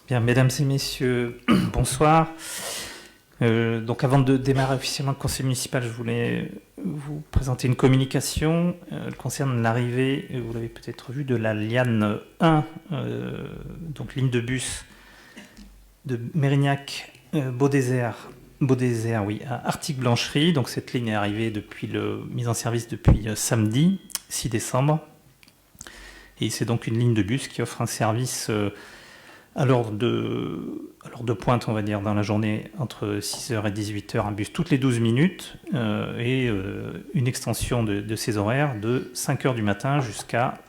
Bien, mesdames et messieurs, bonsoir. Donc avant de démarrer officiellement le conseil municipal, je voulais vous présenter une communication. Elle concerne l'arrivée, vous l'avez peut-être vu, de la Liane 1, donc ligne de bus de Mérignac-Beaudésert, oui, à Artigues-Blancherie. Donc cette ligne est arrivée mise en service depuis samedi 6 décembre. Et c'est donc une ligne de bus qui offre un service à l'heure de pointe, on va dire, dans la journée, entre 6h et 18h, un bus toutes les 12 minutes, et une extension de ces horaires de 5h du matin jusqu'à,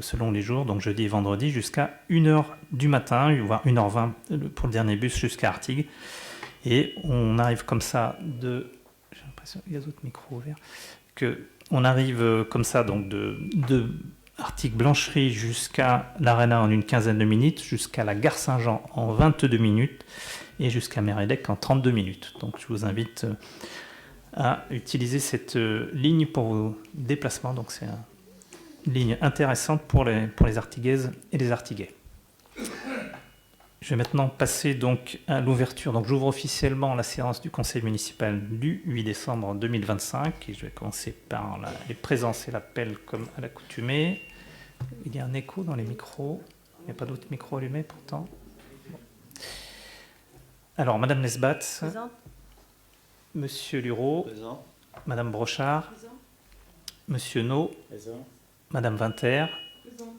selon les jours, donc jeudi et vendredi, jusqu'à 1h du matin, voire 1h20 pour le dernier bus jusqu'à Artigues. Et on arrive comme ça j'ai l'impression qu'il y a d'autres micros ouverts, on arrive comme ça, donc de Artigues-Blancherie jusqu'à l'Arena en une quinzaine de minutes, jusqu'à la gare Saint-Jean en 22 minutes et jusqu'à Mérignac en 32 minutes. Donc je vous invite à utiliser cette ligne pour vos déplacements. Donc c'est une ligne intéressante pour les Artiguaises et les Artiguais. Je vais maintenant passer donc à l'ouverture. Donc j'ouvre officiellement la séance du conseil municipal du 8 décembre 2025 et je vais commencer par les présences et l'appel comme à l'accoutumée. Il y a un écho dans les micros. Il n'y a pas d'autres micros allumés pourtant. Bon. Alors, Madame Lesbat, présente. Monsieur Lureau, présent. Madame Brochard, présent. Monsieur No, présent. Madame Vinter, présente.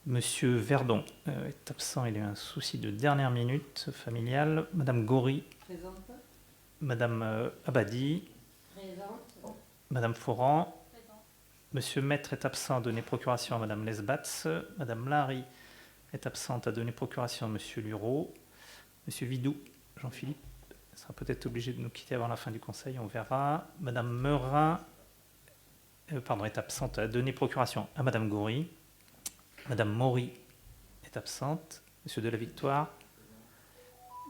Monsieur Verdon est absent, il a eu un souci de dernière minute familial. Madame Gori, présente. Madame Abadi, présente. Madame Foran, Monsieur Maître est absent à donner procuration à Madame Lesbatz. Madame Larry est absente à donner procuration à Monsieur Lureau. Monsieur Vidou, Jean-Philippe, sera peut-être obligé de nous quitter avant la fin du conseil, on verra. Madame Meurin est absente à donner procuration à Madame Goury. Madame Maury est absente. Monsieur de la Victoire.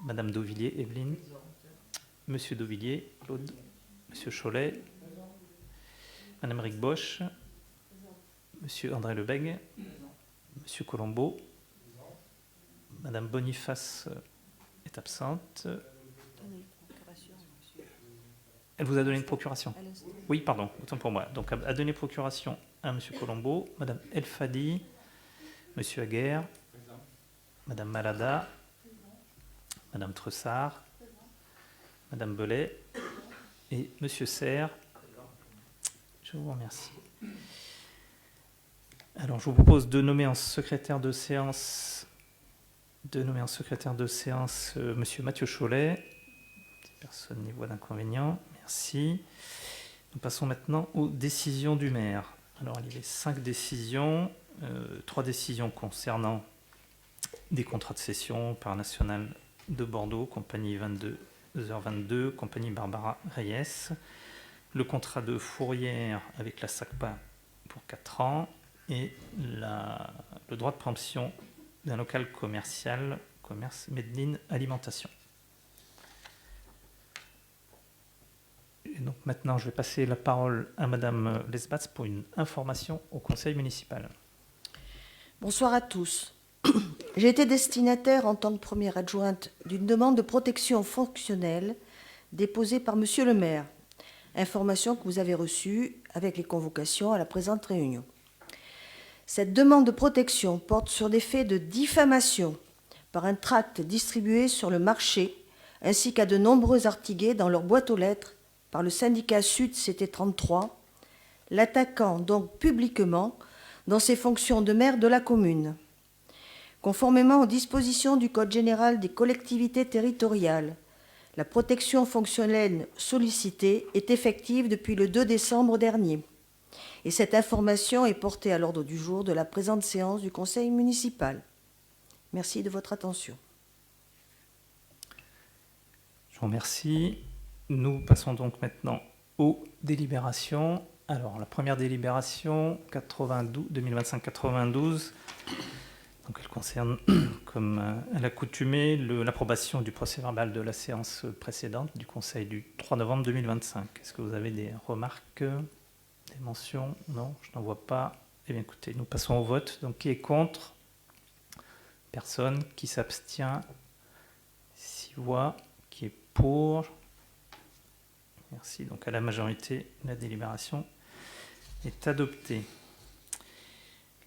Madame Dauvilliers, Evelyne. Monsieur Dauvilliers, Claude. Monsieur Cholet. Madame Rigbosch, Monsieur André Lebègue, Monsieur Colombo, Madame Boniface est absente. Elle vous a donné une procuration? Oui, pardon, autant pour moi. Donc, a donné procuration à Monsieur Colombo, Madame Elfadi, Monsieur Aguerre, Madame Malada, Madame Tressard, Madame Belay et Monsieur Serre. Je vous remercie. Alors, je vous propose de nommer en secrétaire de séance, Monsieur Mathieu Cholet. Personne n'y voit d'inconvénient. Merci. Nous passons maintenant aux décisions du maire. Alors, il y avait 5 décisions, 3 décisions concernant des contrats de cession par National de Bordeaux, compagnie 22h22, compagnie Barbara Reyes. Le contrat de fourrière avec la SACPA pour 4 ans et le droit de préemption d'un local commercial, commerce Medline Alimentation. Et donc maintenant, je vais passer la parole à Madame Lesbatz pour une information au conseil municipal. Bonsoir à tous. J'ai été destinataire en tant que première adjointe d'une demande de protection fonctionnelle déposée par Monsieur le maire. Information que vous avez reçue avec les convocations à la présente réunion. Cette demande de protection porte sur des faits de diffamation par un tract distribué sur le marché ainsi qu'à de nombreux Artiguais dans leur boîte aux lettres par le syndicat Sud CT33, l'attaquant donc publiquement dans ses fonctions de maire de la commune. Conformément aux dispositions du Code général des collectivités territoriales, la protection fonctionnelle sollicitée est effective depuis le 2 décembre dernier. Et cette information est portée à l'ordre du jour de la présente séance du conseil municipal. Merci de votre attention. Je vous remercie. Nous passons donc maintenant aux délibérations. Alors, la première délibération, 2025-92. Donc, elle concerne, comme à l'accoutumée, l'approbation du procès-verbal de la séance précédente du Conseil du 3 novembre 2025. Est-ce que vous avez des remarques, des mentions? Non, je n'en vois pas. Eh bien, écoutez, nous passons au vote. Donc, qui est contre? Personne. Qui s'abstient? 6 voix. Qui est pour? Merci. Donc à la majorité, la délibération est adoptée.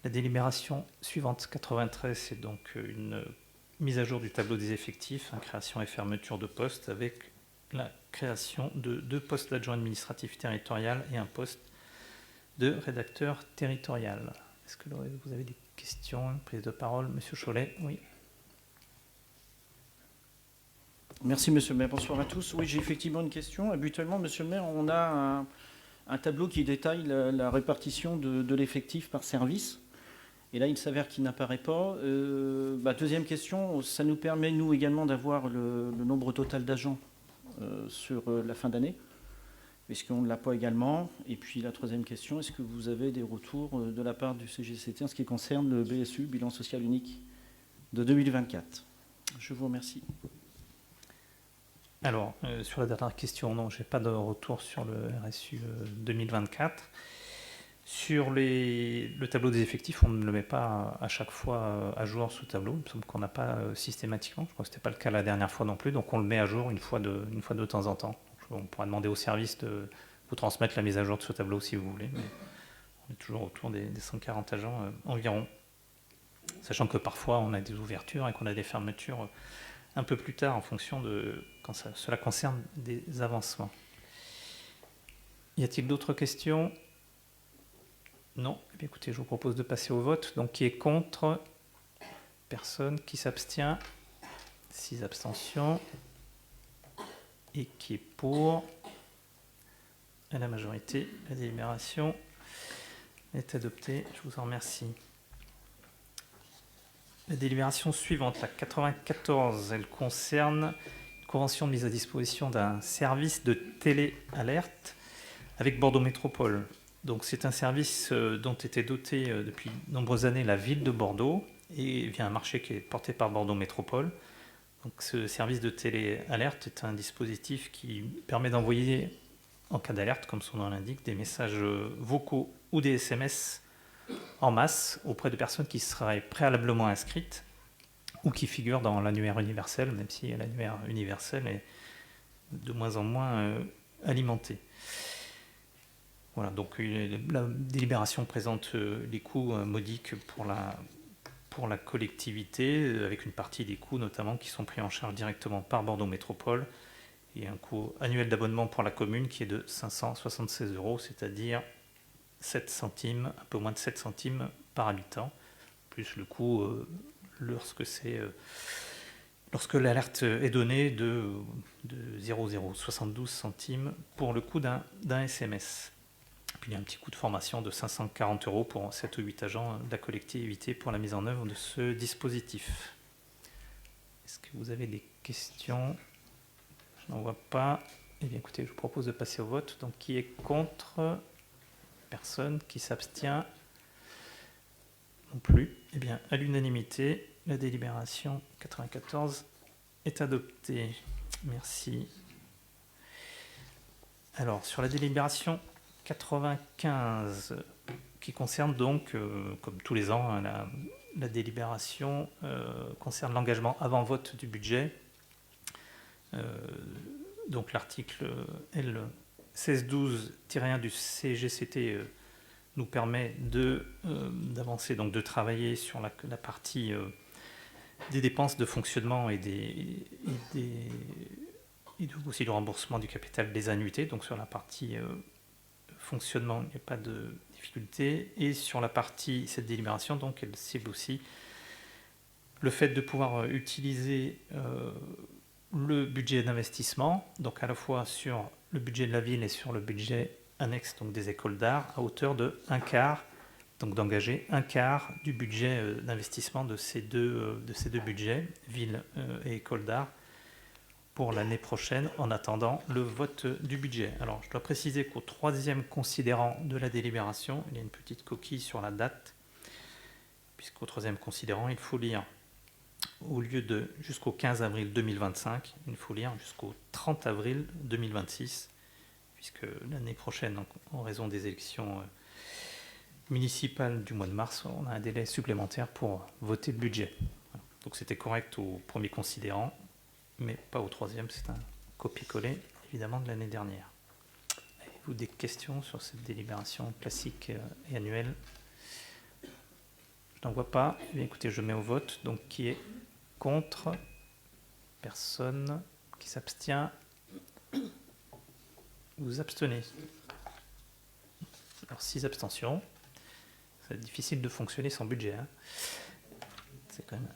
La délibération suivante, 93, c'est donc une mise à jour du tableau des effectifs, création et fermeture de postes, avec la création de 2 postes d'adjoint administratif territorial et un poste de rédacteur territorial. Est-ce que vous avez des questions? Une prise de parole, Monsieur Cholet? Oui. Merci, Monsieur le maire. Bonsoir à tous. Oui, j'ai effectivement une question. Habituellement, Monsieur le maire, on a un tableau qui détaille la répartition de l'effectif par service. Et là, il s'avère qu'il n'apparaît pas. Deuxième question, ça nous permet, nous également, d'avoir le nombre total d'agents sur la fin d'année. Est-ce qu'on ne l'a pas également? Et puis la troisième question, est-ce que vous avez des retours de la part du CGCT en ce qui concerne le BSU, bilan social unique de 2024? Je vous remercie. Alors, sur la dernière question, non, je n'ai pas de retour sur le RSU 2024. Sur le tableau des effectifs, on ne le met pas à chaque fois à jour, ce tableau. Il me semble qu'on n'a pas systématiquement. Je crois que ce n'était pas le cas la dernière fois non plus. Donc, on le met à jour une fois de temps en temps. On pourra demander au service de vous transmettre la mise à jour de ce tableau si vous voulez. Mais on est toujours autour des 140 agents environ. Sachant que parfois, on a des ouvertures et qu'on a des fermetures un peu plus tard en fonction de quand cela concerne des avancements. Y a-t-il d'autres questions? Non. Eh bien, écoutez, je vous propose de passer au vote. Donc, qui est contre? Personne. Qui s'abstient? 6 abstentions. Et qui est pour? À la majorité. La délibération est adoptée. Je vous en remercie. La délibération suivante, la 94, elle concerne une convention de mise à disposition d'un service de téléalerte avec Bordeaux Métropole. Donc c'est un service dont était doté depuis de nombreuses années la ville de Bordeaux et via un marché qui est porté par Bordeaux Métropole. Donc ce service de téléalerte est un dispositif qui permet d'envoyer, en cas d'alerte, comme son nom l'indique, des messages vocaux ou des SMS en masse auprès de personnes qui seraient préalablement inscrites ou qui figurent dans l'annuaire universel, même si l'annuaire universel est de moins en moins alimenté. Voilà, donc la délibération présente les coûts modiques pour la collectivité, avec une partie des coûts notamment qui sont pris en charge directement par Bordeaux Métropole, et un coût annuel d'abonnement pour la commune qui est de 576 €, c'est-à-dire 7 centimes, un peu moins de 7 centimes par habitant, plus le coût lorsque l'alerte est donnée de 0,072 centimes pour le coût d'un SMS. Puis il y a un petit coût de formation de 540 € pour 7 ou 8 agents de la collectivité pour la mise en œuvre de ce dispositif. Est-ce que vous avez des questions? Je n'en vois pas. Eh bien écoutez, je vous propose de passer au vote. Donc qui est contre? Personne. Qui s'abstient? Non plus. Eh bien, à l'unanimité, la délibération 94 est adoptée. Merci. Alors, sur la délibération 95, qui concerne donc, comme tous les ans, la délibération concerne l'engagement avant vote du budget. Donc l'article L 1612-1 du CGCT nous permet d'avancer, donc de travailler sur la partie des dépenses de fonctionnement et aussi du remboursement du capital des annuités. Donc sur la partie fonctionnement, il n'y a pas de difficulté. Et sur la partie, cette délibération, donc elle cible aussi le fait de pouvoir utiliser le budget d'investissement, donc à la fois sur le budget de la ville et sur le budget annexe, donc des écoles d'art, à hauteur de 1/4, donc d'engager 1/4 du budget d'investissement de ces deux budgets, ville et école d'art, pour l'année prochaine, en attendant le vote du budget. Alors, je dois préciser qu'au 3e considérant de la délibération, il y a une petite coquille sur la date, puisqu'au 3e considérant, il faut lire, au lieu de jusqu'au 15 avril 2025, il faut lire jusqu'au 30 avril 2026, puisque l'année prochaine, en raison des élections municipales du mois de mars, on a un délai supplémentaire pour voter le budget. Donc c'était correct au premier considérant, mais pas au troisième. C'est un copier-coller, évidemment, de l'année dernière. Avez-vous des questions sur cette délibération classique et annuelle? Je n'en vois pas. Eh bien, écoutez, je mets au vote. Donc, qui est contre? Personne. Qui s'abstient? Vous abstenez. Alors, 6 abstentions. C'est difficile de fonctionner sans budget. Hein. C'est quand même...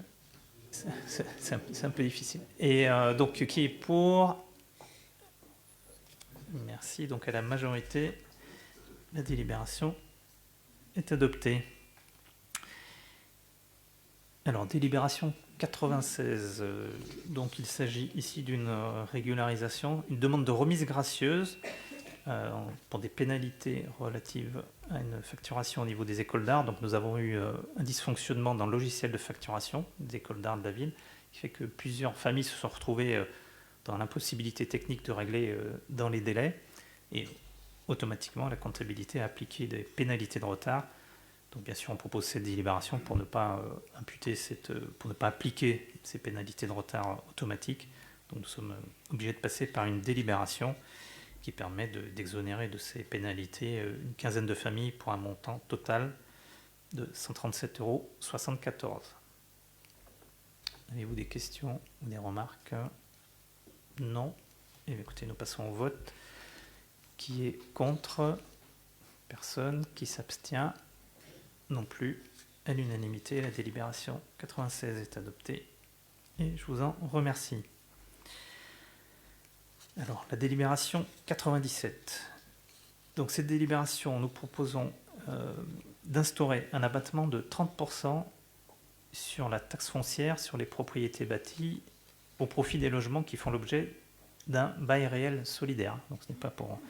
C'est un peu difficile. Et donc, qui est pour? Merci. Donc, à la majorité, la délibération est adoptée. Alors, délibération 96. Donc, il s'agit ici d'une régularisation, une demande de remise gracieuse pour des pénalités relatives à une facturation au niveau des écoles d'art. Donc, nous avons eu un dysfonctionnement dans le logiciel de facturation des écoles d'art de la ville, qui fait que plusieurs familles se sont retrouvées dans l'impossibilité technique de régler dans les délais. Et automatiquement, la comptabilité a appliqué des pénalités de retard. Donc, bien sûr, on propose cette délibération pour ne pas pour ne pas appliquer ces pénalités de retard automatiques. Donc, nous sommes obligés de passer par une délibération qui permet d'exonérer de ces pénalités une quinzaine de familles pour un montant total de 137,74 €. Avez-vous des questions ou des remarques? Non. Et écoutez, nous passons au vote. Qui est contre? Personne. Qui s'abstient? Non plus. À l'unanimité, la délibération 96 est adoptée. Et je vous en remercie. Alors, la délibération 97. Donc, cette délibération, nous proposons d'instaurer un abattement de 30% sur la taxe foncière sur les propriétés bâties au profit des logements qui font l'objet d'un bail réel solidaire. Donc, ce n'est pas pour...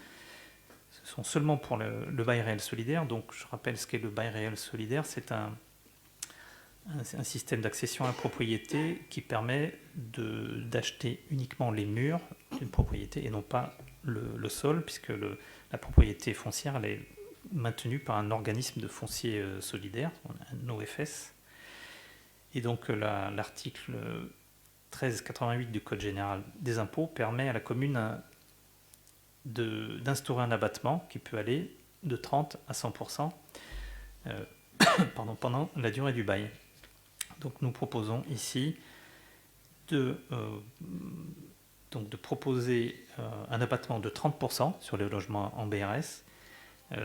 Ce sont seulement pour le bail réel solidaire. Donc, je rappelle ce qu'est le bail réel solidaire. C'est un système d'accession à la propriété qui permet d'acheter uniquement les murs d'une propriété et non pas le sol, puisque la propriété foncière elle est maintenue par un organisme de foncier solidaire, un OFS. Et donc, l'article 1388 du Code général des impôts permet à la commune d'instaurer un abattement qui peut aller de 30 à 100% pendant la durée du bail. Donc nous proposons ici de proposer un abattement de 30% sur les logements en BRS,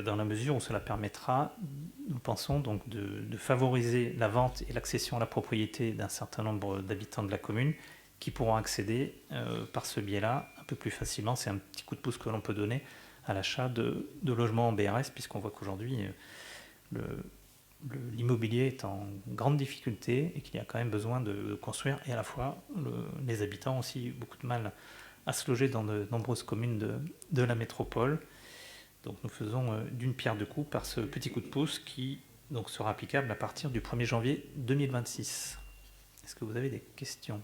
dans la mesure où cela permettra, nous pensons, donc de favoriser la vente et l'accession à la propriété d'un certain nombre d'habitants de la commune qui pourront accéder par ce biais-là un peu plus facilement. C'est un petit coup de pouce que l'on peut donner à l'achat de logements en BRS, puisqu'on voit qu'aujourd'hui, l'immobilier est en grande difficulté et qu'il y a quand même besoin de construire. Et à la fois, les habitants ont aussi beaucoup de mal à se loger dans de nombreuses communes de la métropole. Donc nous faisons d'une pierre deux coups par ce petit coup de pouce qui donc sera applicable à partir du 1er janvier 2026. Est-ce que vous avez des questions ?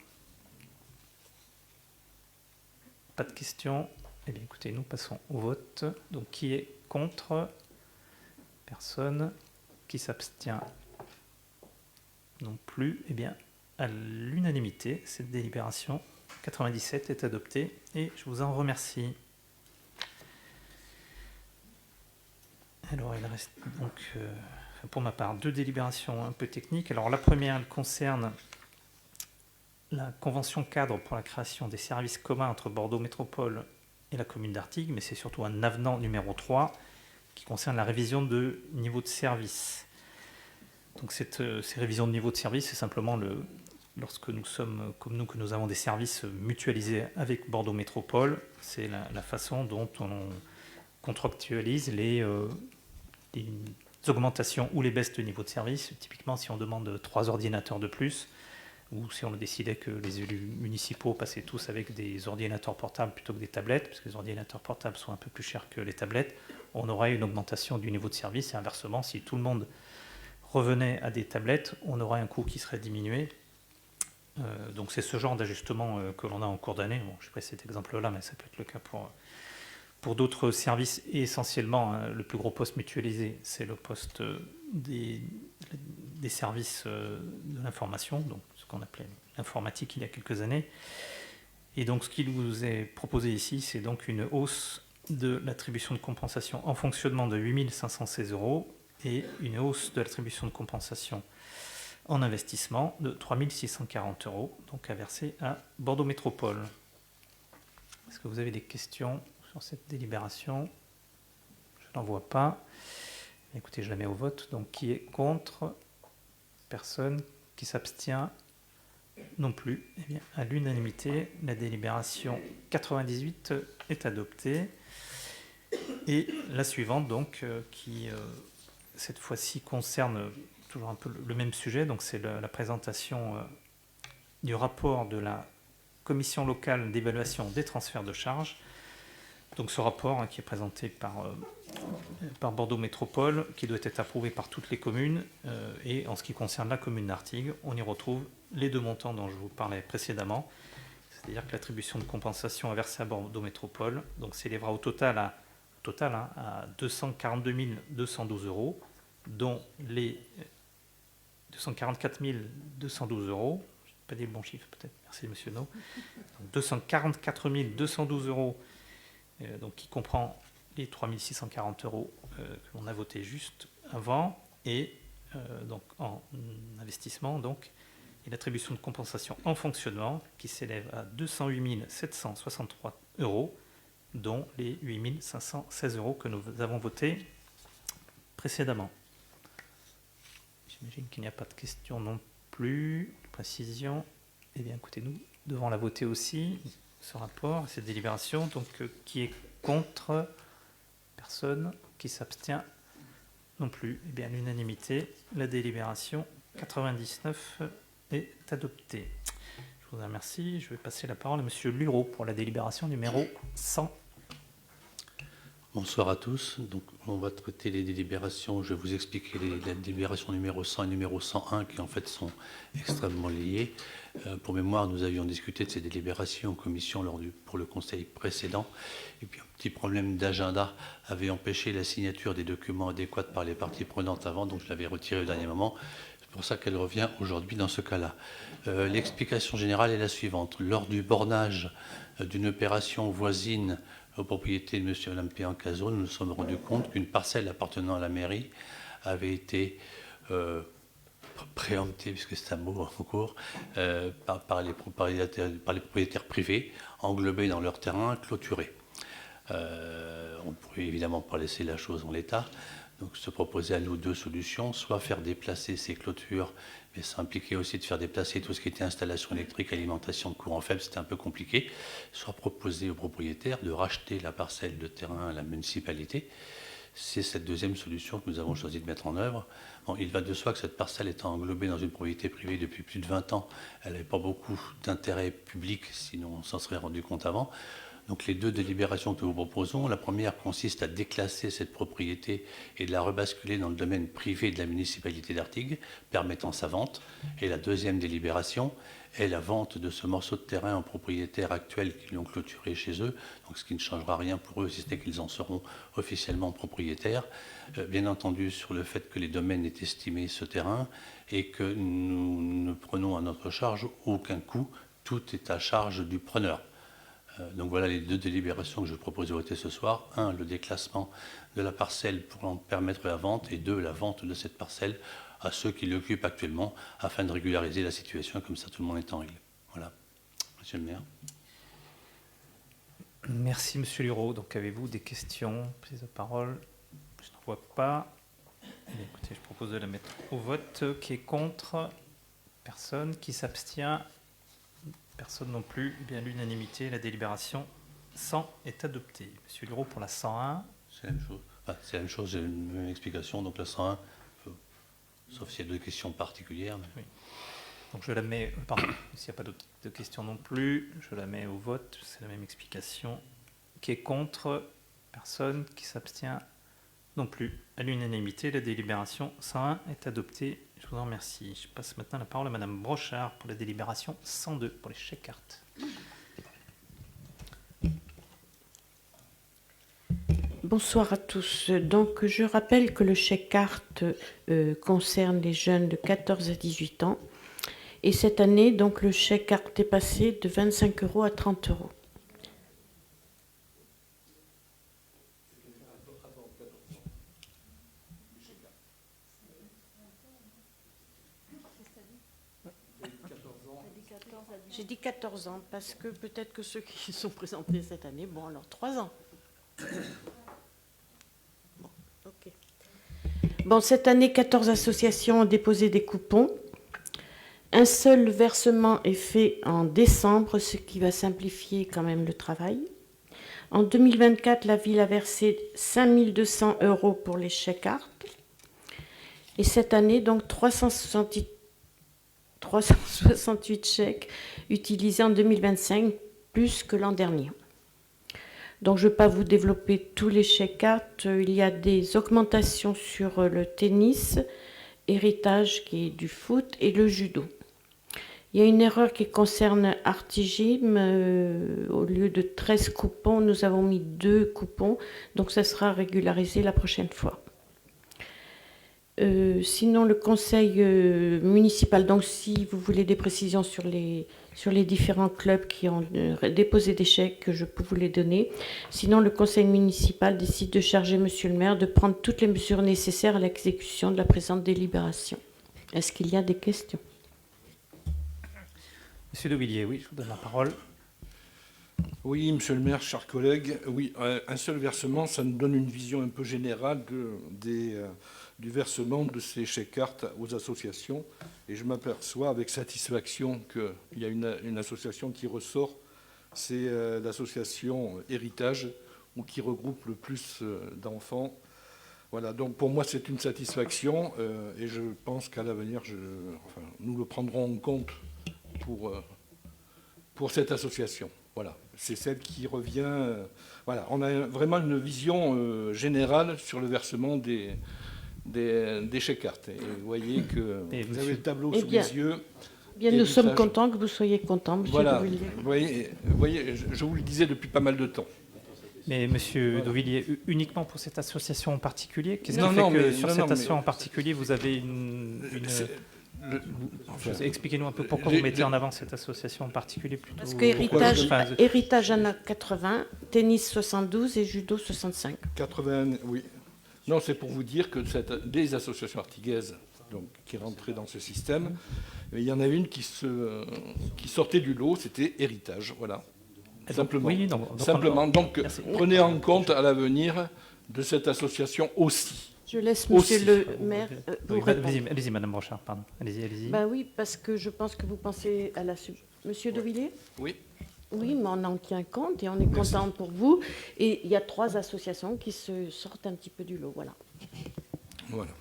Pas de questions. Eh bien, écoutez, nous passons au vote. Donc, qui est contre? Personne. Qui s'abstient? Non plus. Eh bien, à l'unanimité, cette délibération 97 est adoptée et je vous en remercie. Alors, il reste donc, pour ma part, 2 délibérations un peu techniques. Alors, la première, elle concerne la convention cadre pour la création des services communs entre Bordeaux Métropole et la commune d'Artigues, mais c'est surtout un avenant numéro 3 qui concerne la révision de niveau de service. Donc ces révisions de niveau de service, c'est simplement lorsque nous sommes, comme nous, que nous avons des services mutualisés avec Bordeaux Métropole, c'est la façon dont on contractualise les augmentations ou les baisses de niveau de service. Typiquement, si on demande 3 ordinateurs de plus, ou si on décidait que les élus municipaux passaient tous avec des ordinateurs portables plutôt que des tablettes, parce que les ordinateurs portables sont un peu plus chers que les tablettes, on aurait une augmentation du niveau de service. Et inversement, si tout le monde revenait à des tablettes, on aurait un coût qui serait diminué. Donc c'est ce genre d'ajustement que l'on a en cours d'année. Bon, je n'ai pas cet exemple-là, mais ça peut être le cas pour d'autres services. Et essentiellement, le plus gros poste mutualisé, c'est le poste des services de l'information, donc ce qu'on appelait l'informatique il y a quelques années. Et donc ce qui vous est proposé ici, c'est donc une hausse de l'attribution de compensation en fonctionnement de 8 516 € et une hausse de l'attribution de compensation en investissement de 3 640 €, donc à verser à Bordeaux Métropole. Est-ce que vous avez des questions sur cette délibération? Je n'en vois pas. Écoutez, je la mets au vote. Donc, qui est contre? Personne. Qui s'abstient? Non plus. Eh bien, à l'unanimité, la délibération 98 est adoptée. Et la suivante, donc, qui cette fois-ci concerne toujours un peu le même sujet. Donc, c'est la présentation du rapport de la Commission locale d'évaluation des transferts de charges. Donc ce rapport qui est présenté par Bordeaux Métropole, qui doit être approuvé par toutes les communes. Et en ce qui concerne la commune d'Artigues, on y retrouve les deux montants dont je vous parlais précédemment. C'est-à-dire que l'attribution de compensation à verser à Bordeaux Métropole s'élèvera au total à 242 212 €, dont les 244 212 €, je n'ai pas dit le bon chiffre peut-être, merci monsieur No, 244 212 €, donc qui comprend les 3 640 € que l'on a voté juste avant, et donc en investissement, donc, et l'attribution de compensation en fonctionnement qui s'élève à 208 763 €, dont les 8 516 € que nous avons votés précédemment. J'imagine qu'il n'y a pas de questions non plus, de précision. Eh bien, écoutez, nous devons la voter aussi, ce rapport, cette délibération. Donc, qui est contre? Personne. Qui s'abstient? Non plus. Eh bien, à l'unanimité, la délibération 99 est adoptée. Je vous remercie. Je vais passer la parole à monsieur Lureau pour la délibération numéro 100. Bonsoir à tous. Donc, on va traiter les délibérations. Je vais vous expliquer les délibérations numéro 100 et numéro 101 qui en fait sont extrêmement liées. Pour mémoire, nous avions discuté de ces délibérations en commission pour le conseil précédent. Et puis un petit problème d'agenda avait empêché la signature des documents adéquats par les parties prenantes avant, donc je l'avais retiré au dernier moment. C'est pour ça qu'elle revient aujourd'hui dans ce cas-là. L'explication générale est la suivante. Lors du bornage d'une opération voisine aux propriétés de M. et Mme Piancaso, nous nous sommes rendus compte qu'une parcelle appartenant à la mairie avait été préemptée, puisque c'est un mot en cours, par les propriétaires privés, englobés dans leur terrain, clôturés. On ne pourrait évidemment pas laisser la chose en l'état. Donc se proposer à nous deux solutions, soit faire déplacer ces clôtures, mais ça impliquait aussi de faire déplacer tout ce qui était installation électrique, alimentation de courant faible, c'était un peu compliqué, soit proposer aux propriétaires de racheter la parcelle de terrain à la municipalité. C'est cette deuxième solution que nous avons choisi de mettre en œuvre. Bon, il va de soi que cette parcelle étant englobée dans une propriété privée depuis plus de 20 ans, elle n'avait pas beaucoup d'intérêt public, sinon on s'en serait rendu compte avant. Donc les deux délibérations que nous vous proposons, la première consiste à déclasser cette propriété et de la rebasculer dans le domaine privé de la municipalité d'Artigues, permettant sa vente. Et la deuxième délibération est la vente de ce morceau de terrain aux propriétaires actuels qui l'ont clôturé chez eux, donc ce qui ne changera rien pour eux, si ce n'est qu'ils en seront officiellement propriétaires. Bien entendu, sur le fait que les domaines aient estimé ce terrain et que nous ne prenons à notre charge aucun coût, tout est à charge du preneur. Donc voilà les deux délibérations que je propose de voter ce soir. 1, le déclassement de la parcelle pour en permettre la vente, et 2, la vente de cette parcelle à ceux qui l'occupent actuellement, afin de régulariser la situation, comme ça tout le monde est en règle. Voilà. Monsieur le maire. Merci monsieur Lureau. Donc avez-vous des questions, prise de parole? Je n'en vois pas. Bien, écoutez, je propose de la mettre au vote. Qui est contre? Personne. Qui s'abstient? Personne non plus. Eh bien, l'unanimité, la délibération 100 est adoptée. Monsieur Lureau pour la 101. C'est la même chose. Enfin, c'est la même chose, j'ai une même explication. Donc la 101, sauf s'il y a deux questions particulières. Mais... Oui. Donc je la mets, pardon, s'il n'y a pas d'autres questions non plus, je la mets au vote, c'est la même explication. Qui est contre? Personne. Qui s'abstient? Non plus. À l'unanimité, la délibération 101 est adoptée. Je vous en remercie. Je passe maintenant la parole à Madame Brochard pour la délibération 102 pour les chèques cartes. Bonsoir à tous. Donc, je rappelle que le chèque carte concerne les jeunes de 14 à 18 ans Et cette année, donc, le chèque carte est passé de 25 € à 30 €. J'ai dit 14 ans, parce que peut-être que ceux qui sont présentés cette année, bon, alors 3 ans. Bon, ok. Bon, cette année, 14 associations ont déposé des coupons. Un seul versement est fait en décembre, ce qui va simplifier quand même le travail. En 2024, la ville a versé 5 200 € pour les chèques cartes. Et cette année, donc 368 chèques utilisés en 2025, plus que l'an dernier. Donc je ne vais pas vous développer tous les chèques cartes. Il y a des augmentations sur le tennis, héritage qui est du foot et le judo. Il y a une erreur qui concerne Artigym. Au lieu de 13 coupons, nous avons mis 2 coupons. Donc ça sera régularisé la prochaine fois. Sinon, le conseil municipal, donc si vous voulez des précisions sur les différents clubs qui ont déposé des chèques, je peux vous les donner. Sinon, le conseil municipal décide de charger monsieur le maire de prendre toutes les mesures nécessaires à l'exécution de la présente délibération. Est-ce qu'il y a des questions? Monsieur de Villiers, oui, je vous donne la parole. Oui, monsieur le maire, chers collègues, oui, un seul versement, ça nous donne une vision un peu générale du versement de ces chèques cartes aux associations. Et je m'aperçois avec satisfaction qu'il y a une association qui ressort, c'est l'association Héritage, qui regroupe le plus d'enfants. Voilà, donc pour moi c'est une satisfaction et je pense qu'à l'avenir, nous le prendrons en compte pour cette association. Voilà, c'est celle qui revient. Voilà, on a vraiment une vision générale sur le versement des chèques cartes. Et vous voyez que vous avez le tableau sous les yeux. Bien, nous sommes contents que vous soyez content, monsieur voilà, de Villiers. vous voyez, je vous le disais depuis pas mal de temps. Mais monsieur de Villiers, uniquement pour cette association en particulier, qu'est-ce qui Non, fait non, que mais- sur non, cette non, association mais- en particulier, vous avez une... Enfin, Expliquez-nous un peu pourquoi vous mettez en avant cette association en particulier plutôt. Parce que Héritage en a 80, tennis 72 et judo 65. 80, oui. Non, c'est pour vous dire que des associations artiguaises donc, qui rentraient dans ce système, il y en a une qui sortait du lot, c'était Héritage, voilà. Simplement. Oui, donc Simplement. Donc, Merci. prenez en compte à l'avenir de cette association aussi. Je laisse monsieur Aussi. le maire vous Oui, répondre. allez-y, madame Brochard, pardon. Allez-y. Ben oui, parce que je pense que vous pensez à la... Monsieur de Villiers? Oui. Oui, mais on en tient compte et on est content pour vous. Et il y a 3 associations qui se sortent un petit peu du lot, voilà. Voilà.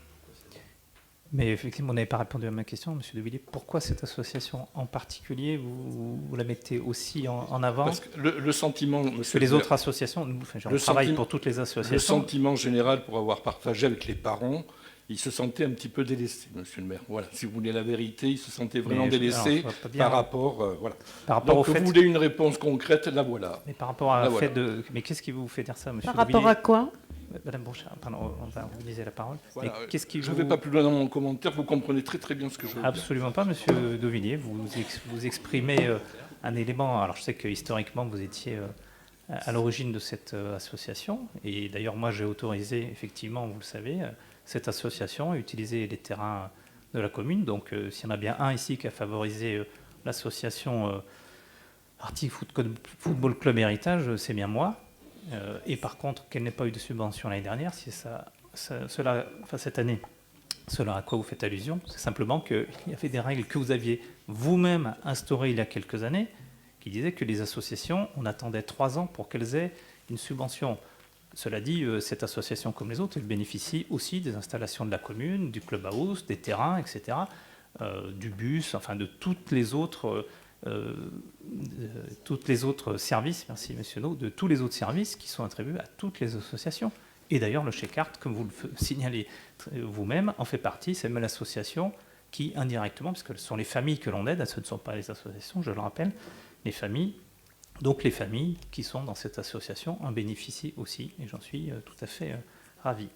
Mais effectivement, vous n'avez pas répondu à ma question, monsieur de Villiers. Pourquoi cette association en particulier, vous la mettez aussi en avant? Parce que le sentiment... Parce que les autres associations, nous, on travaille pour toutes les Le associations. sentiment général, pour avoir partagé avec les parents, ils se sentaient un petit peu délaissés, monsieur le maire. Voilà, si vous voulez la vérité, ils se sentaient vraiment délaissés par rapport... voilà. Par rapport Donc, au fait... vous voulez une réponse concrète, la voilà. Mais par rapport à Là, fait voilà. de... Mais qu'est-ce qui vous fait dire ça, monsieur Par de rapport Villiers? à quoi? Madame Brochard, pardon, on va vous lisez la parole. Voilà. Mais qu'est-ce qui Je ne vous... vais pas plus loin dans mon commentaire, vous comprenez très très bien ce que je veux dire. Absolument pas, monsieur de Villiers. Vous exprimez un élément. Alors, je sais que historiquement, vous étiez à l'origine de cette association. Et d'ailleurs, moi, j'ai autorisé, effectivement, vous le savez, cette association à utiliser les terrains de la commune. Donc, s'il y en a bien un ici qui a favorisé l'association Artig Football Club Héritage, c'est bien moi. Et par contre, qu'elle n'ait pas eu de subvention l'année dernière, si cette année, cela à quoi vous faites allusion, c'est simplement qu'il y avait des règles que vous aviez vous-même instaurées il y a quelques années, qui disaient que les associations, on attendait 3 ans pour qu'elles aient une subvention. Cela dit, cette association, comme les autres, elle bénéficie aussi des installations de la commune, du clubhouse, des terrains, etc., du bus, enfin de toutes les autres services, merci monsieur No, de tous les autres services qui sont attribués à toutes les associations. Et d'ailleurs, le chèque carte, comme vous le signalez vous-même, en fait partie. C'est même l'association qui, indirectement, parce que ce sont les familles que l'on aide, ce ne sont pas les associations, je le rappelle, les familles. Donc les familles qui sont dans cette association en bénéficient aussi, et j'en suis tout à fait ravi.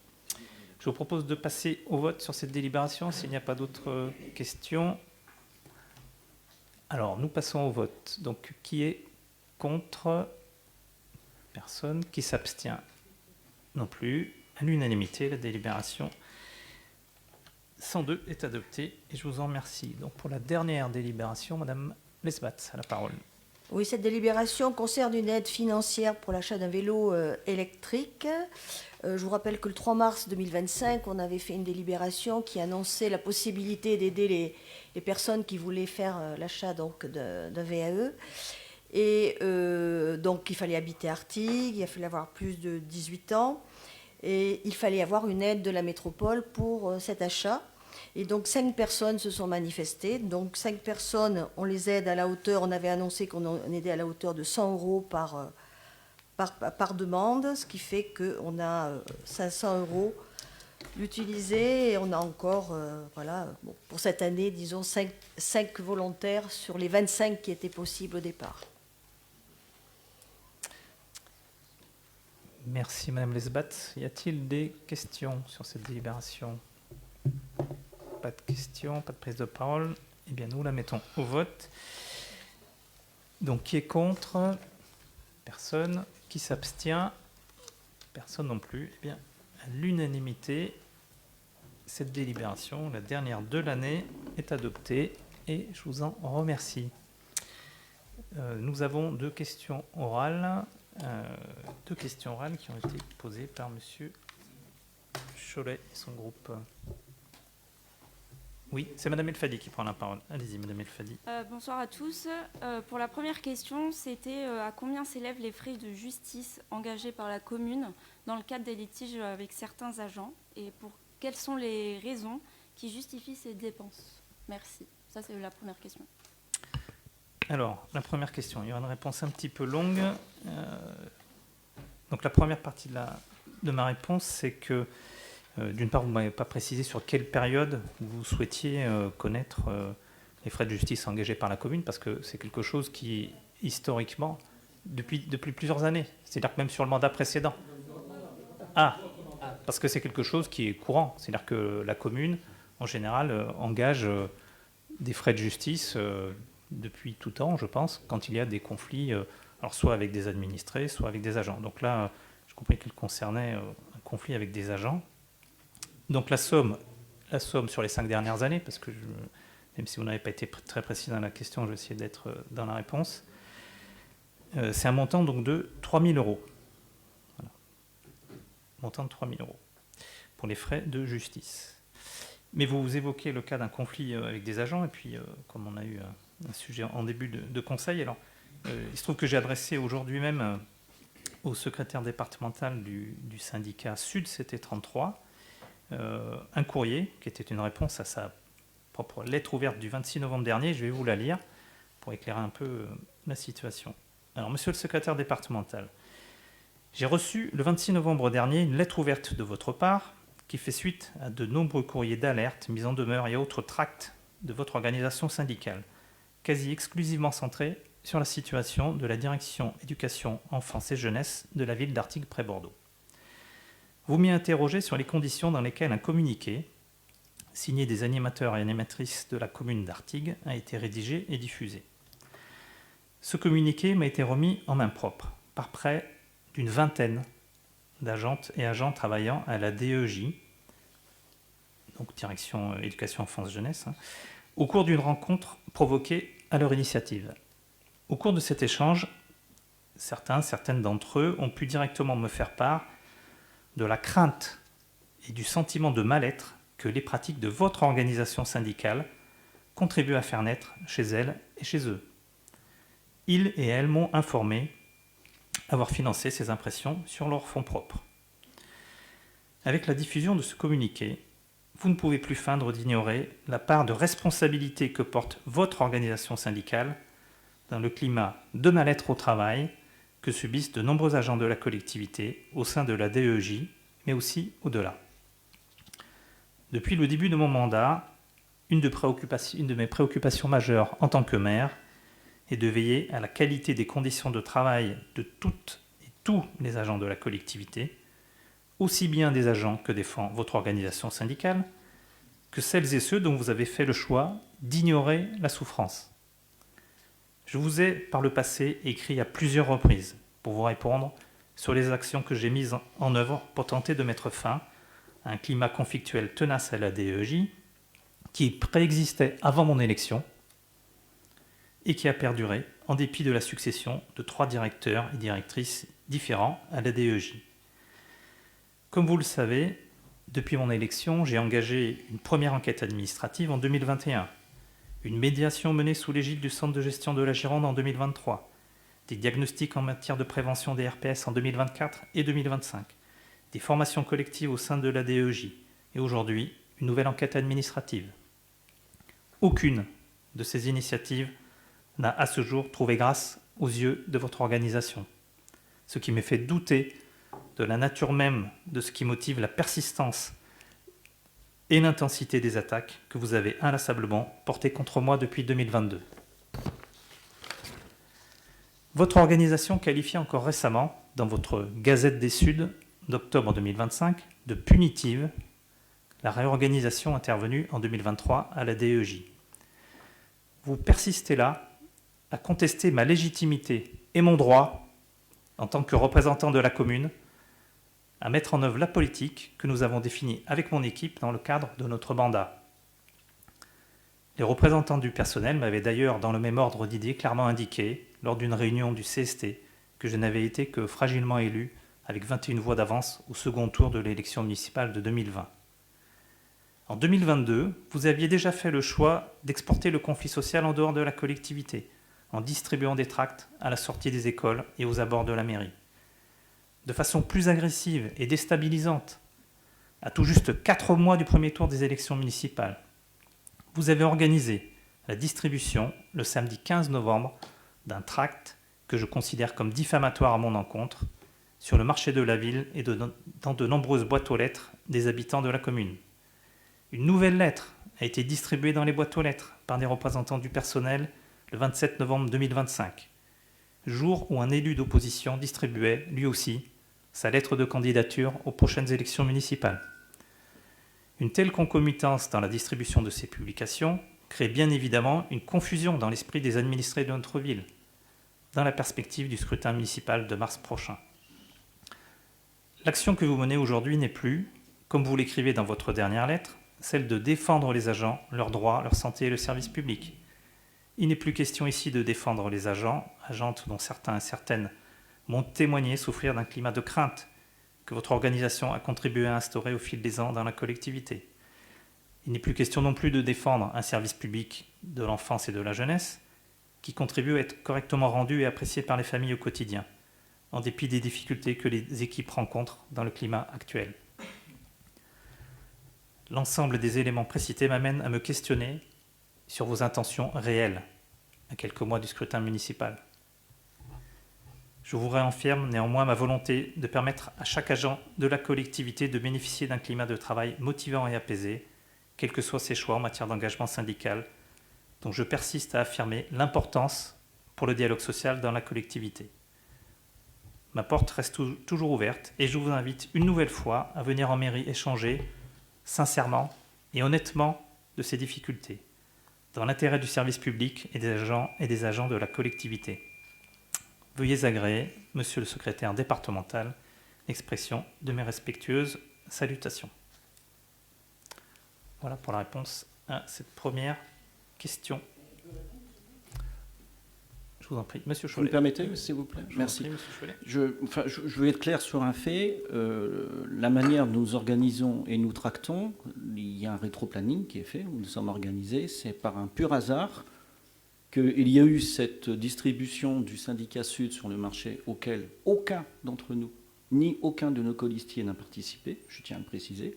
Je vous propose de passer au vote sur cette délibération, s'il n'y a pas d'autres questions. Alors, nous passons au vote. Donc, qui est contre? Personne. Qui s'abstient? Non plus. À l'unanimité, la délibération 102 est adoptée et je vous en remercie. Donc, pour la dernière délibération, Madame Lesbat a la parole. Oui, cette délibération concerne une aide financière pour l'achat d'un vélo électrique. Je vous rappelle que le 3 mars 2025, on avait fait une délibération qui annonçait la possibilité d'aider les personnes qui voulaient faire l'achat d'un VAE. Et donc, il fallait habiter Artigues, il fallait avoir plus de 18 ans et il fallait avoir une aide de la métropole pour cet achat. Et donc 5 personnes se sont manifestées. Donc 5 personnes, on les aide à la hauteur, on avait annoncé qu'on aidait à la hauteur de 100 € par demande, ce qui fait qu'on a 500 € d'utilisés et on a encore, pour cette année, disons 5 volontaires sur les 25 qui étaient possibles au départ. Merci Madame Lesbat. Y a-t-il des questions sur cette délibération? Pas de questions, pas de prise de parole. Eh bien, nous la mettons au vote. Donc, qui est contre? Personne. Qui s'abstient? Personne non plus. Eh bien, à l'unanimité, cette délibération, la dernière de l'année, est adoptée et je vous en remercie. Nous avons deux questions orales qui ont été posées par Monsieur Cholet et son groupe. Oui, c'est Madame El Fadi qui prend la parole. Allez-y, Madame El Fadi. Bonsoir à tous. Pour la première question, c'était à combien s'élèvent les frais de justice engagés par la commune dans le cadre des litiges avec certains agents et quelles sont les raisons qui justifient ces dépenses? Merci. Ça, c'est la première question. Alors, la première question, il y aura une réponse un petit peu longue. Donc, la première partie de ma réponse, c'est que d'une part, vous ne m'avez pas précisé sur quelle période vous souhaitiez connaître les frais de justice engagés par la commune, parce que c'est quelque chose qui, historiquement, depuis plusieurs années, c'est-à-dire que même sur le mandat précédent. Parce que c'est quelque chose qui est courant, c'est-à-dire que la commune, en général, engage des frais de justice depuis tout temps, je pense, quand il y a des conflits, alors soit avec des administrés, soit avec des agents. Donc là, j'ai compris qu'il concernait un conflit avec des agents. Donc la somme sur les 5 dernières années, parce que même si vous n'avez pas été très précis dans la question, je vais essayer d'être dans la réponse, c'est un montant donc de 3 000 €. Voilà. Montant de 3 000 € pour les frais de justice. Mais vous évoquez le cas d'un conflit avec des agents, et puis comme on a eu un sujet en début de conseil, alors il se trouve que j'ai adressé aujourd'hui même au secrétaire départemental du syndicat Sud, c'était 33, un courrier qui était une réponse à sa propre lettre ouverte du 26 novembre dernier. Je vais vous la lire pour éclairer un peu la situation. Alors, monsieur le secrétaire départemental, j'ai reçu le 26 novembre dernier une lettre ouverte de votre part qui fait suite à de nombreux courriers d'alerte, mise en demeure et autres tracts de votre organisation syndicale, quasi exclusivement centrés sur la situation de la direction éducation, enfance et jeunesse de la ville d'Artigues près Bordeaux. Vous m'y interrogez sur les conditions dans lesquelles un communiqué, signé des animateurs et animatrices de la commune d'Artigues, a été rédigé et diffusé. Ce communiqué m'a été remis en main propre par près d'une vingtaine d'agentes et agents travaillant à la DEJ, donc Direction Éducation Enfance Jeunesse, au cours d'une rencontre provoquée à leur initiative. Au cours de cet échange, certaines d'entre eux ont pu directement me faire part de la crainte et du sentiment de mal-être que les pratiques de votre organisation syndicale contribuent à faire naître chez elles et chez eux. Ils et elles m'ont informé avoir financé ces impressions sur leurs fonds propres. Avec la diffusion de ce communiqué, vous ne pouvez plus feindre d'ignorer la part de responsabilité que porte votre organisation syndicale dans le climat de mal-être au travail que subissent de nombreux agents de la collectivité au sein de la DEJ, mais aussi au-delà. Depuis le début de mon mandat, une de mes préoccupations majeures en tant que maire est de veiller à la qualité des conditions de travail de toutes et tous les agents de la collectivité, aussi bien des agents que défend votre organisation syndicale, que celles et ceux dont vous avez fait le choix d'ignorer la souffrance. Je vous ai par le passé écrit à plusieurs reprises pour vous répondre sur les actions que j'ai mises en œuvre pour tenter de mettre fin à un climat conflictuel tenace à la DEJ qui préexistait avant mon élection et qui a perduré en dépit de la succession de 3 directeurs et directrices différents à la DEJ. Comme vous le savez, depuis mon élection, j'ai engagé une première enquête administrative en 2021, une médiation menée sous l'égide du Centre de gestion de la Gironde en 2023, des diagnostics en matière de prévention des RPS en 2024 et 2025, des formations collectives au sein de la DEJ et aujourd'hui, une nouvelle enquête administrative. Aucune de ces initiatives n'a à ce jour trouvé grâce aux yeux de votre organisation, ce qui me fait douter de la nature même de ce qui motive la persistance et l'intensité des attaques que vous avez inlassablement portées contre moi depuis 2022. Votre organisation qualifie encore récemment, dans votre Gazette des Suds d'octobre 2025, de punitive la réorganisation intervenue en 2023 à la DEJ. Vous persistez là à contester ma légitimité et mon droit, en tant que représentant de la commune, à mettre en œuvre la politique que nous avons définie avec mon équipe dans le cadre de notre mandat. Les représentants du personnel m'avaient d'ailleurs, dans le même ordre d'idées, clairement indiqué, lors d'une réunion du CST, que je n'avais été que fragilement élu avec 21 voix d'avance au second tour de l'élection municipale de 2020. En 2022, vous aviez déjà fait le choix d'exporter le conflit social en dehors de la collectivité, en distribuant des tracts à la sortie des écoles et aux abords de la mairie. De façon plus agressive et déstabilisante, à tout juste 4 mois du premier tour des élections municipales, vous avez organisé la distribution, le samedi 15 novembre, d'un tract que je considère comme diffamatoire à mon encontre, sur le marché de la ville et dans de nombreuses boîtes aux lettres des habitants de la commune. Une nouvelle lettre a été distribuée dans les boîtes aux lettres par des représentants du personnel le 27 novembre 2025, jour où un élu d'opposition distribuait, lui aussi, sa lettre de candidature aux prochaines élections municipales. Une telle concomitance dans la distribution de ces publications crée bien évidemment une confusion dans l'esprit des administrés de notre ville, dans la perspective du scrutin municipal de mars prochain. L'action que vous menez aujourd'hui n'est plus, comme vous l'écrivez dans votre dernière lettre, celle de défendre les agents, leurs droits, leur santé et le service public. Il n'est plus question ici de défendre les agents, agentes dont certains et certaines m'ont témoigné souffrir d'un climat de crainte que votre organisation a contribué à instaurer au fil des ans dans la collectivité. Il n'est plus question non plus de défendre un service public de l'enfance et de la jeunesse qui contribue à être correctement rendu et apprécié par les familles au quotidien, en dépit des difficultés que les équipes rencontrent dans le climat actuel. L'ensemble des éléments précités m'amène à me questionner sur vos intentions réelles à quelques mois du scrutin municipal. Je vous réaffirme néanmoins ma volonté de permettre à chaque agent de la collectivité de bénéficier d'un climat de travail motivant et apaisé, quels que soient ses choix en matière d'engagement syndical, dont je persiste à affirmer l'importance pour le dialogue social dans la collectivité. Ma porte reste toujours ouverte et je vous invite une nouvelle fois à venir en mairie échanger sincèrement et honnêtement de ces difficultés, dans l'intérêt du service public et des agents de la collectivité. Veuillez agréer, Monsieur le secrétaire départemental, l'expression de mes respectueuses salutations. Voilà pour la réponse à cette première question. Je vous en prie, Monsieur Chollet. Vous me permettez, s'il vous plaît? Merci. Je veux être clair sur un fait. La manière dont nous organisons et nous tractons, il y a un rétro-planning qui est fait, où nous sommes organisés. C'est par un pur hasard qu'il y a eu cette distribution du syndicat Sud sur le marché auquel aucun d'entre nous, ni aucun de nos colistiers n'a participé, je tiens à le préciser.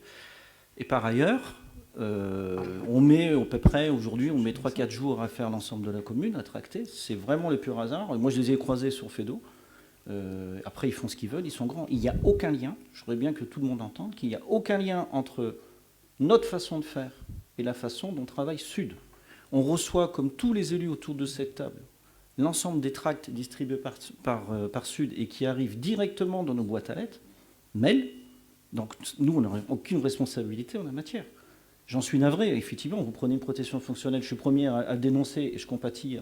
Et par ailleurs, on met à peu près, aujourd'hui, on met 3-4 jours à faire l'ensemble de la commune, à tracter. C'est vraiment le pur hasard. Moi, je les ai croisés sur Fedo. Après, ils font ce qu'ils veulent, ils sont grands. Il n'y a aucun lien, je voudrais bien que tout le monde entende, qu'il n'y a aucun lien entre notre façon de faire et la façon dont travaille Sud. On reçoit, comme tous les élus autour de cette table, l'ensemble des tracts distribués par Sud et qui arrivent directement dans nos boîtes à lettres, mail. Donc, nous, on n'a aucune responsabilité en la matière. J'en suis navré, effectivement, vous prenez une protection fonctionnelle, je suis premier à dénoncer et je compatis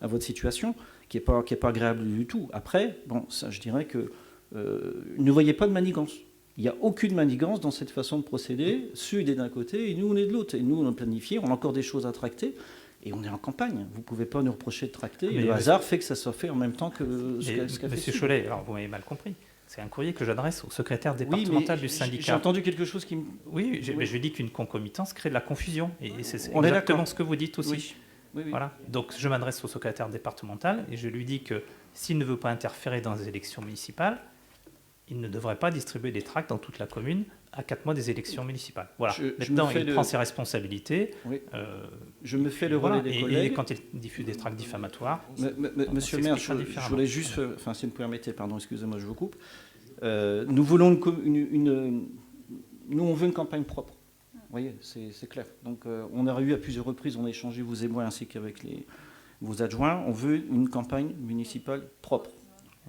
à votre situation, qui n'est pas agréable du tout. Après, bon, ça, je dirais que ne voyez pas de manigance. Il n'y a aucune manigance dans cette façon de procéder. Sud est d'un côté et nous, on est de l'autre. Et nous, on a planifié, on a encore des choses à tracter. Et on est en campagne. Vous ne pouvez pas nous reprocher de tracter. Et le hasard fait que ça soit fait en même temps que ce qu'a fait Monsieur Sud. Cholet, alors vous m'avez mal compris. C'est un courrier que j'adresse au secrétaire départemental du syndicat. J'ai entendu quelque chose qui me... Oui, mais je lui dis qu'une concomitance crée de la confusion. Et c'est On est exactement d'accord. ce que vous dites aussi. Oui. Voilà. Donc je m'adresse au secrétaire départemental et je lui dis que s'il ne veut pas interférer dans les élections municipales, il ne devrait pas distribuer des tracts dans toute la commune à 4 mois des élections municipales. Voilà. Maintenant, il prend ses responsabilités. Oui. Je me fais le relais des collègues. Et quand il diffuse des tracts diffamatoires... Monsieur le maire, je voulais juste... Enfin, si vous me permettez, pardon, excusez-moi, je vous coupe. Nous voulons nous, on veut une campagne propre. Vous voyez, c'est clair. Donc, on a eu à plusieurs reprises, on a échangé, vous et moi, ainsi qu'avec vos adjoints. On veut une campagne municipale propre.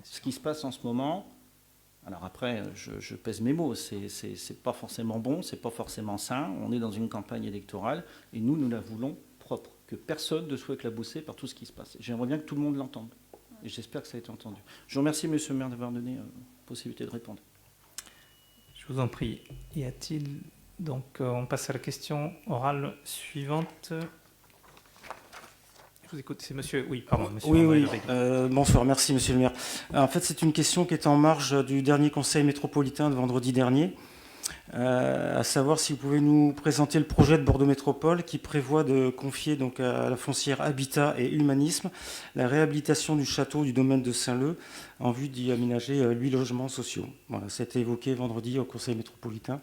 Ce qui se passe en ce moment... Alors après, je pèse mes mots, c'est pas forcément bon, c'est pas forcément sain. On est dans une campagne électorale et nous la voulons propre, que personne ne soit éclaboussé par tout ce qui se passe. J'aimerais bien que tout le monde l'entende et j'espère que ça a été entendu. Je vous remercie, monsieur le maire, d'avoir donné la possibilité de répondre. Je vous en prie. Y a-t-il... Donc, on passe à la question orale suivante. Je vous écoute, c'est monsieur... Oui, pardon, monsieur. Oui. Bonsoir, merci, monsieur le maire. En fait, c'est une question qui est en marge du dernier conseil métropolitain de vendredi dernier, à savoir si vous pouvez nous présenter le projet de Bordeaux Métropole qui prévoit de confier donc à la foncière Habitat et Humanisme la réhabilitation du château du domaine de Saint-Leu en vue d'y aménager 8 logements sociaux. Voilà, ça a été évoqué vendredi au conseil métropolitain.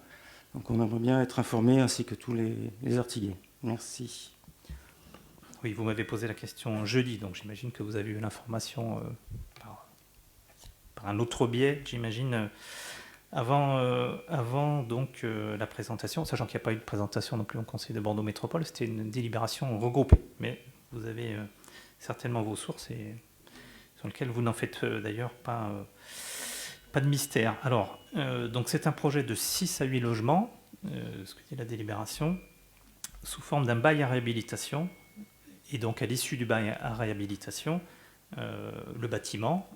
Donc, on aimerait bien être informé ainsi que tous les Artiguais. Merci. Oui, vous m'avez posé la question jeudi, donc j'imagine que vous avez eu l'information par un autre biais, j'imagine, avant donc la présentation, sachant qu'il n'y a pas eu de présentation non plus au Conseil de Bordeaux Métropole, c'était une délibération regroupée, mais vous avez certainement vos sources et sur lesquelles vous n'en faites d'ailleurs pas de mystère. Alors, donc c'est un projet de 6 à 8 logements, ce que dit la délibération, sous forme d'un bail à réhabilitation. Et donc, à l'issue du bail à réhabilitation, le bâtiment,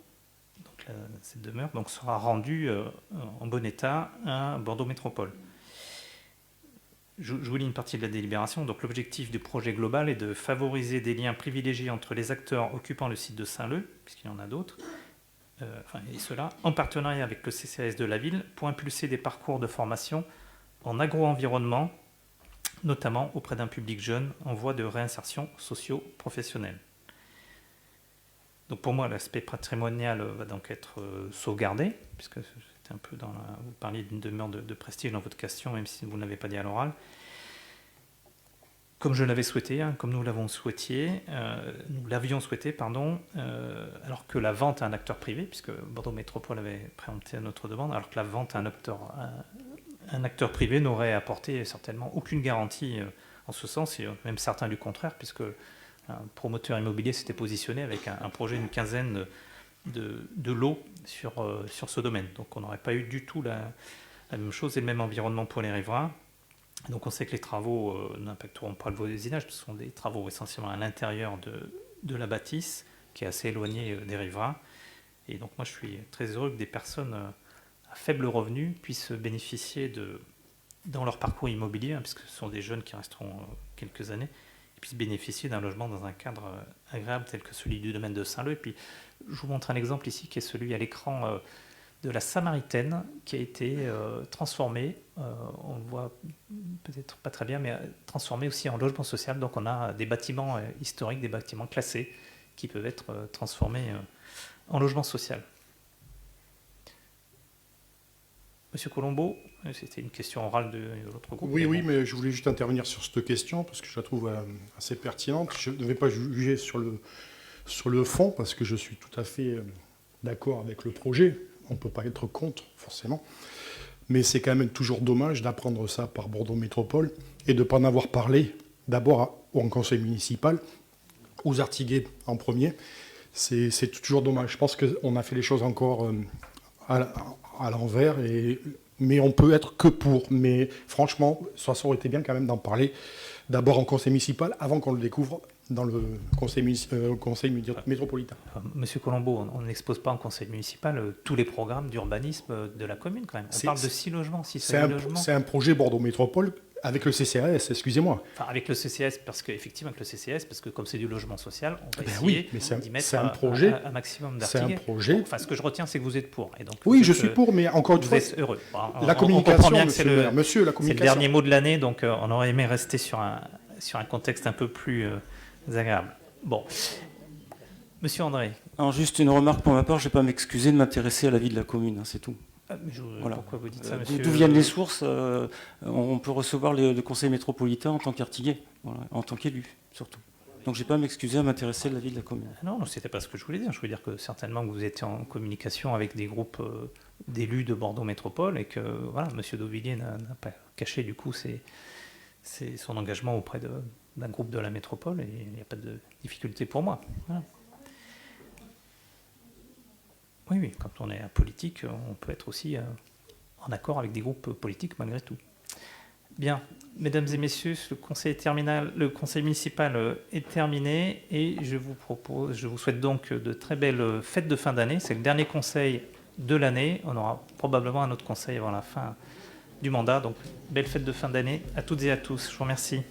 donc cette demeure, donc, sera rendu en bon état à Bordeaux Métropole. Je vous lis une partie de la délibération. Donc, l'objectif du projet global est de favoriser des liens privilégiés entre les acteurs occupant le site de Saint-Leu, puisqu'il y en a d'autres, et cela en partenariat avec le CCAS de la ville, pour impulser des parcours de formation en agro-environnement, notamment auprès d'un public jeune en voie de réinsertion socio-professionnelle. Donc pour moi, l'aspect patrimonial va donc être sauvegardé, puisque c'était un peu vous parliez d'une demeure de prestige dans votre question, même si vous ne l'avez pas dit à l'oral. Comme je l'avais souhaité, comme nous l'avions souhaité, alors que la vente à un acteur privé, puisque Bordeaux Métropole avait préempté notre demande, alors que la vente à un acteur privé n'aurait apporté certainement aucune garantie en ce sens, et même certains du contraire, puisque un promoteur immobilier s'était positionné avec un projet d'une quinzaine de lots sur ce domaine. Donc on n'aurait pas eu du tout la même chose et le même environnement pour les riverains. Donc on sait que les travaux n'impacteront pas le voisinage, ce sont des travaux essentiellement à l'intérieur de la bâtisse, qui est assez éloignée des riverains. Et donc moi je suis très heureux que des personnes à faible revenu puissent bénéficier dans leur parcours immobilier, puisque ce sont des jeunes qui resteront quelques années, et puissent bénéficier d'un logement dans un cadre agréable tel que celui du domaine de Saint-Leu. Et puis je vous montre un exemple ici qui est celui à l'écran de la Samaritaine, qui a été transformée, on le voit peut-être pas très bien, mais transformée aussi en logement social. Donc on a des bâtiments historiques, des bâtiments classés qui peuvent être transformés en logement social. Monsieur Colombo, c'était une question orale de l'autre groupe. Oui, mais je voulais juste intervenir sur cette question parce que je la trouve assez pertinente. Je ne vais pas juger sur le fond parce que je suis tout à fait d'accord avec le projet. On ne peut pas être contre, forcément. Mais c'est quand même toujours dommage d'apprendre ça par Bordeaux Métropole et de ne pas en avoir parlé d'abord en conseil municipal, aux Artiguais en premier. C'est toujours dommage. Je pense qu'on a fait les choses encore à l'envers, mais on peut être que pour. Mais franchement, ça aurait été bien quand même d'en parler d'abord en conseil municipal avant qu'on le découvre dans le conseil métropolitain. Monsieur Colombo, on n'expose pas en conseil municipal tous les programmes d'urbanisme de la commune quand même. On parle de 6 logements, 6 logements. C'est un projet Bordeaux Métropole avec le CCAS, excusez-moi. Enfin, avec le CCS, parce qu'effectivement, avec le CCS, parce que comme c'est du logement social, on va oui, essayer d'y mettre un maximum C'est d'articles. un projet. Enfin, ce que je retiens, c'est que vous êtes pour. Et donc, Oui, je suis pour, mais encore une fois, vous êtes heureux. La communication, bien que monsieur le maire, monsieur, la c'est le communication. dernier mot de l'année, donc on aurait aimé rester sur un contexte un peu plus agréable. Bon. Monsieur André. Alors, juste une remarque pour ma part, je ne vais pas m'excuser de m'intéresser à la vie de la commune, hein, c'est tout. Voilà. Pourquoi vous dites ça, monsieur? D'où viennent les sources? On peut recevoir le conseil métropolitain en tant qu'artigué, voilà, en tant qu'élu, surtout. Donc je ne vais pas m'excuser à m'intéresser à la vie de la commune. Non, ce n'était pas ce que je voulais dire. Je voulais dire que certainement que vous étiez en communication avec des groupes d'élus de Bordeaux Métropole et que voilà, monsieur Dauvilliers n'a pas caché du coup son engagement auprès d'un groupe de la métropole et il n'y a pas de difficulté pour moi. Voilà. Oui, quand on est politique, on peut être aussi en accord avec des groupes politiques malgré tout. Bien, mesdames et messieurs, le conseil municipal est terminé et je vous souhaite donc de très belles fêtes de fin d'année. C'est le dernier conseil de l'année. On aura probablement un autre conseil avant la fin du mandat. Donc, belle fête de fin d'année à toutes et à tous. Je vous remercie.